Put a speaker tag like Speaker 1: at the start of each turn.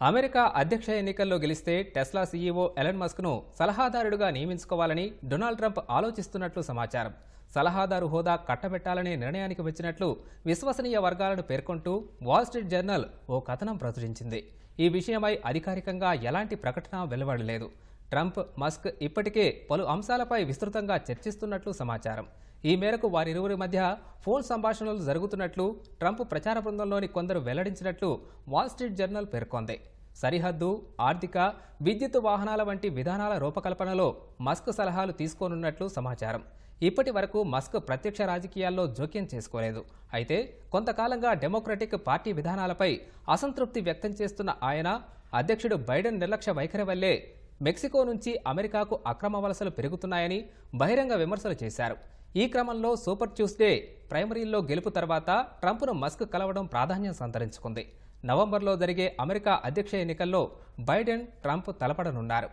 Speaker 1: America అధ్యక్ష ఎన్నికల్లో గెలిస్తే టెస్లా సీఈఓ ఎలన్ మస్క్ను సలహాదారుడిగా నియమించుకోవాలని డొనాల్డ్ ట్రంప్ ఆలోచిస్తున్నట్లు సమాచారం. సలహాదారు హోదా కట్టబెట్టాలనే నిర్ణయానికి వచ్చినట్లు విశ్వసనీయ వర్గాలను పేర్కొంటూ వాల్ స్ట్రీట్ జర్నల్ ఓ కథనం ప్రచురించింది. ఈ విషయమై అధికారికంగా ఎలాంటి ప్రకటన వెలువడలేదు. ట్రంప్, మస్క్ ఇప్పటికే పలు అంశాలపై విస్తృతంగా చర్చిస్తున్నట్లు సమాచారం. ఈ మేరకు వారిరువురి మధ్య ఫోన్ సంభాషణలు జరుగుతున్నట్లు ట్రంప్ ప్రచార బృందంలోని కొందరు వెల్లడించినట్లు వాల్ స్ట్రీట్ జర్నల్ పేర్కొంది. సరిహద్దు, ఆర్థిక, విద్యుత్ వాహనాల వంటి విధానాల రూపకల్పనలో మస్క్ సలహాలు తీసుకోనున్నట్లు సమాచారం. ఇప్పటి వరకు మస్క్ ప్రత్యక్ష రాజకీయాల్లో జోక్యం చేసుకోలేదు. అయితే కొంతకాలంగా డెమోక్రటిక్ పార్టీ విధానాలపై అసంతృప్తి వ్యక్తం చేస్తున్న ఆయన అధ్యక్షుడు బైడెన్ నిర్లక్ష్య వైఖరి వల్లే మెక్సికో నుంచి అమెరికాకు అక్రమ వలసలు పెరుగుతున్నాయని బహిరంగ విమర్శలు చేశారు. ఈ క్రమంలో సూపర్ ట్యూస్డే ప్రైమరీల్లో గెలుపు తర్వాత ట్రంప్ను మస్క్ కలవడం ప్రాధాన్యం సంతరించుకుంది. నవంబర్లో జరిగే అమెరికా అధ్యక్ష ఎన్నికల్లో బైడెన్, ట్రంప్ తలపడనున్నారు.